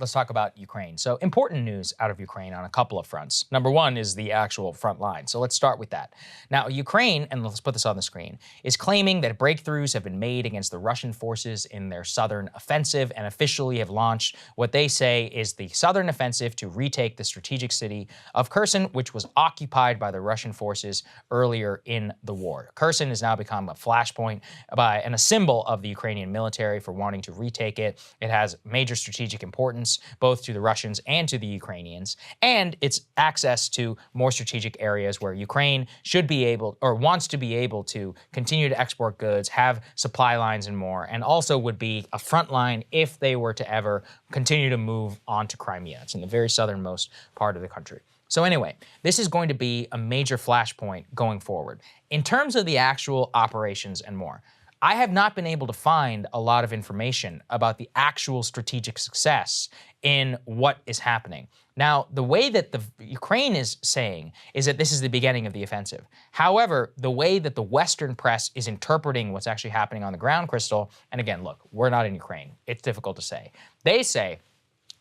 let's talk about Ukraine. So important news out of Ukraine on a couple of fronts. Number one is the actual front line. So let's start with that. Now, Ukraine, and let's put this on the screen, is claiming that breakthroughs have been made against the Russian forces in their southern offensive and officially have launched what they say is the southern offensive to retake the strategic city of Kherson, which was occupied by the Russian forces earlier in the war. Kherson has now become a flashpoint and a symbol of the Ukrainian military for wanting to retake it. It has major strategic importance both to the Russians and to the Ukrainians, and it's access to more strategic areas where Ukraine should be able or wants to be able to continue to export goods, have supply lines and more, and also would be a front line if they were to ever continue to move on to Crimea. It's in the very southernmost part of the country. So anyway, this is going to be a major flashpoint going forward. In terms of the actual operations and more, I have not been able to find a lot of information about the actual strategic success in what is happening. Now, the way that the Ukraine is saying is that this is the beginning of the offensive. However, the way that the Western press is interpreting what's actually happening on the ground, Krystal, and again, look, we're not in Ukraine. It's difficult to say. They say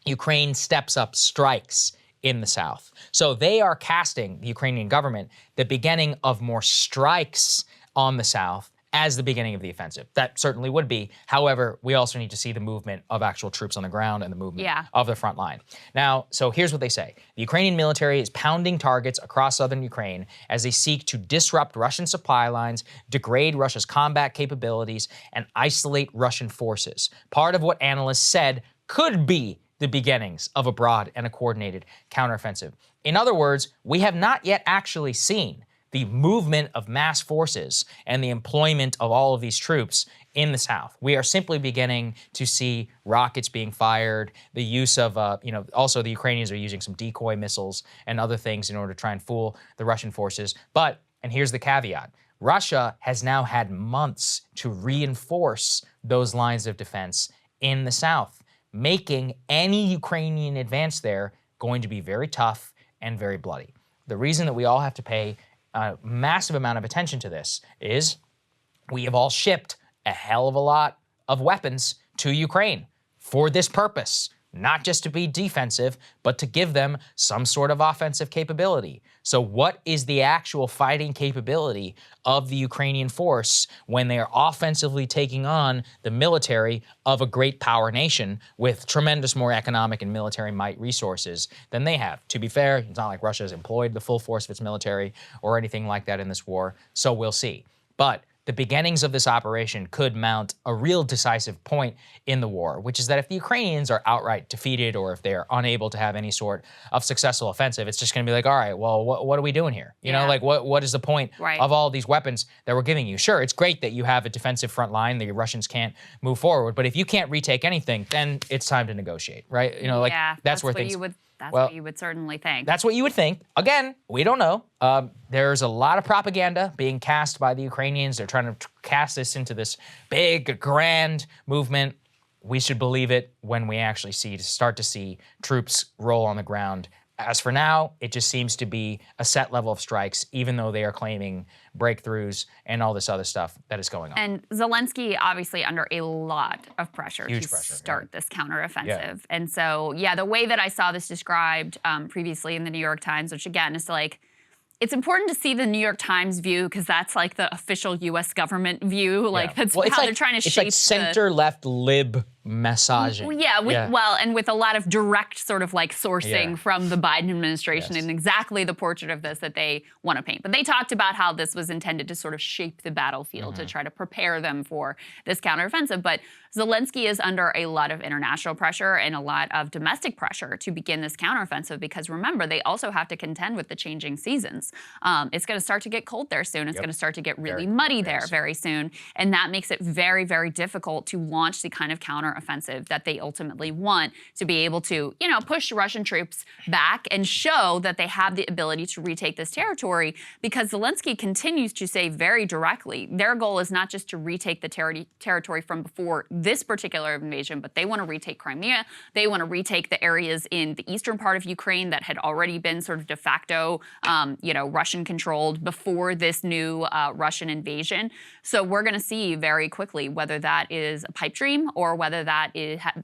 Ukraine steps up strikes in the south. So they are casting, the Ukrainian government, the beginning of more strikes on the south as the beginning of the offensive. That certainly would be. However, we also need to see the movement of actual troops on the ground and the movement of the front line. Now, so here's what they say. The Ukrainian military is pounding targets across southern Ukraine as they seek to disrupt Russian supply lines, degrade Russia's combat capabilities, and isolate Russian forces. Part of what analysts said could be the beginnings of a broad and a coordinated counteroffensive. In other words, we have not yet actually seen the movement of mass forces and the employment of all of these troops in the south. We are simply beginning to see rockets being fired, the use of, also the Ukrainians are using some decoy missiles and other things in order to try and fool the Russian forces. But, and here's the caveat, Russia has now had months to reinforce those lines of defense in the south, making any Ukrainian advance there going to be very tough and very bloody. The reason that we all have to pay a massive amount of attention to this is we have all shipped a hell of a lot of weapons to Ukraine for this purpose, not just to be defensive, but to give them some sort of offensive capability. So what is the actual fighting capability of the Ukrainian force when they are offensively taking on the military of a great power nation with tremendous more economic and military might resources than they have? To be fair, it's not like Russia has employed the full force of its military or anything like that in this war, so we'll see. But the beginnings of this operation could mount a real decisive point in the war, which is that if the Ukrainians are outright defeated or if they're unable to have any sort of successful offensive, it's just going to be like, all right, well, what are we doing here? You know, like what is the point of all these weapons that we're giving you? Sure, it's great that you have a defensive front line, the Russians can't move forward, but if you can't retake anything, then it's time to negotiate, right? You know, like that's where things... That's what you would certainly think. That's what you would think. Again, we don't know. There's a lot of propaganda being cast by the Ukrainians. They're trying to cast this into this big, grand movement. We should believe it when we actually start to see troops roll on the ground. As for now, it just seems to be a set level of strikes, even though they are claiming breakthroughs and all this other stuff that is going on. And Zelensky, obviously, under a lot of pressure to start this counteroffensive. And so, the way that I saw this described previously in the New York Times, which again is like, it's important to see the New York Times view because that's like the official U.S. government view. Like that's how they're trying to shape it's like center-left lib massaging. Well, and with a lot of direct sort of like sourcing from the Biden administration and exactly the portrait of this that they want to paint. But they talked about how this was intended to sort of shape the battlefield to try to prepare them for this counteroffensive. But Zelensky is under a lot of international pressure and a lot of domestic pressure to begin this counteroffensive because remember, they also have to contend with the changing seasons. It's going to start to get cold there soon. It's going to start to get really muddy there very soon. And that makes it very, very difficult to launch the kind of counteroffensive that they ultimately want to be able to, push Russian troops back and show that they have the ability to retake this territory because Zelensky continues to say very directly, their goal is not just to retake the territory from before this particular invasion, but they want to retake Crimea. They want to retake the areas in the eastern part of Ukraine that had already been sort of de facto, Russian controlled before this new Russian invasion. So we're going to see very quickly whether that is a pipe dream or whether that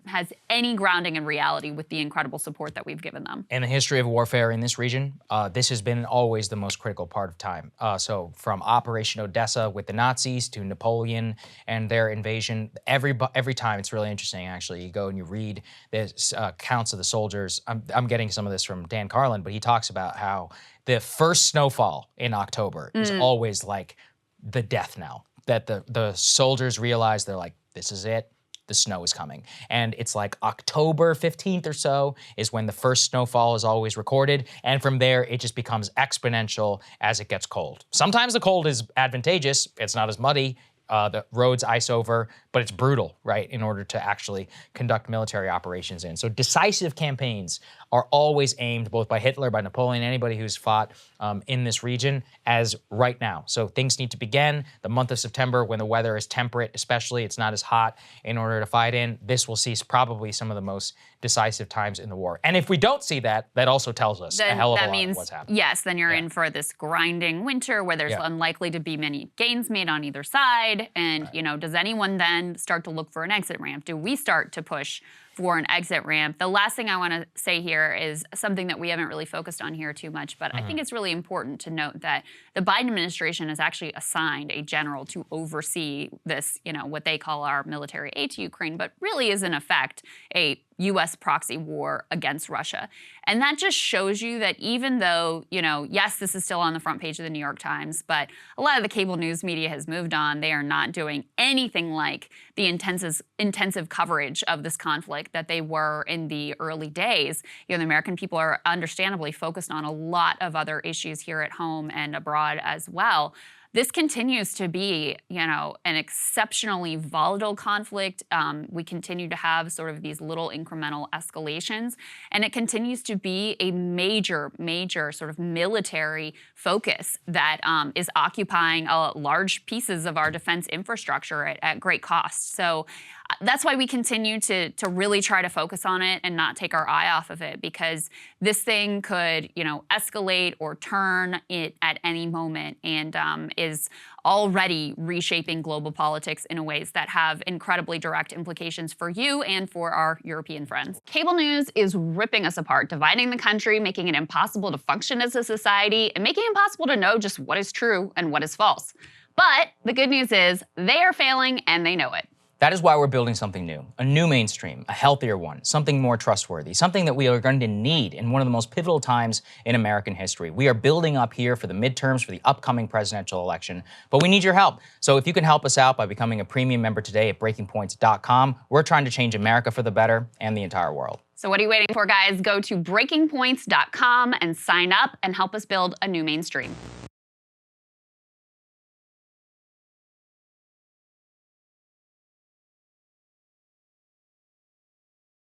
has any grounding in reality with the incredible support that we've given them. In the history of warfare in this region, this has been always the most critical part of time. So from Operation Odessa with the Nazis to Napoleon and their invasion, every time it's really interesting, actually. You go and you read the accounts of the soldiers. I'm getting some of this from Dan Carlin, but he talks about how the first snowfall in October is always like the death knell, that the soldiers realize they're like, this is it. The snow is coming. And it's like October 15th or so is when the first snowfall is always recorded. And from there, it just becomes exponential as it gets cold. Sometimes the cold is advantageous. It's not as muddy. The roads ice over, but it's brutal, right, in order to actually conduct military operations in. So decisive campaigns are always aimed, both by Hitler, by Napoleon, anybody who's fought in this region, as right now. So things need to begin. The month of September, when the weather is temperate, especially, it's not as hot, in order to fight in. This will see probably some of the most decisive times in the war. And if we don't see that, that also tells us a hell of a lot of what's happening. Yes, then you're in for this grinding winter where there's unlikely to be many gains made on either side. And, you know, does anyone then start to look for an exit ramp? Do we start to push for an exit ramp? The last thing I want to say here is something that we haven't really focused on here too much, but I think it's really important to note that the Biden administration has actually assigned a general to oversee this, you know, what they call our military aid to Ukraine, but really is in effect a U.S. proxy war against Russia. And that just shows you that even though, you know, yes, this is still on the front page of the New York Times, but a lot of the cable news media has moved on. They are not doing anything like the intensive coverage of this conflict that they were in the early days. You know, the American people are understandably focused on a lot of other issues here at home and abroad as well. This continues to be, you know, an exceptionally volatile conflict. We continue to have sort of these little incremental escalations, and it continues to be a major sort of military focus that is occupying large pieces of our defense infrastructure at great cost. So that's why we continue to really try to focus on it and not take our eye off of it, because this thing could, you know, escalate or turn it at any moment, and is already reshaping global politics in ways that have incredibly direct implications for you and for our European friends. Cable news is ripping us apart, dividing the country, making it impossible to function as a society, and making it impossible to know just what is true and what is false. But the good news is they are failing and they know it. That is why we're building something new, a new mainstream, a healthier one, something more trustworthy, something that we are going to need in one of the most pivotal times in American history. We are building up here for the midterms, for the upcoming presidential election, but we need your help. So if you can help us out by becoming a premium member today at breakingpoints.com, we're trying to change America for the better and the entire world. So what are you waiting for, guys? Go to breakingpoints.com and sign up and help us build a new mainstream.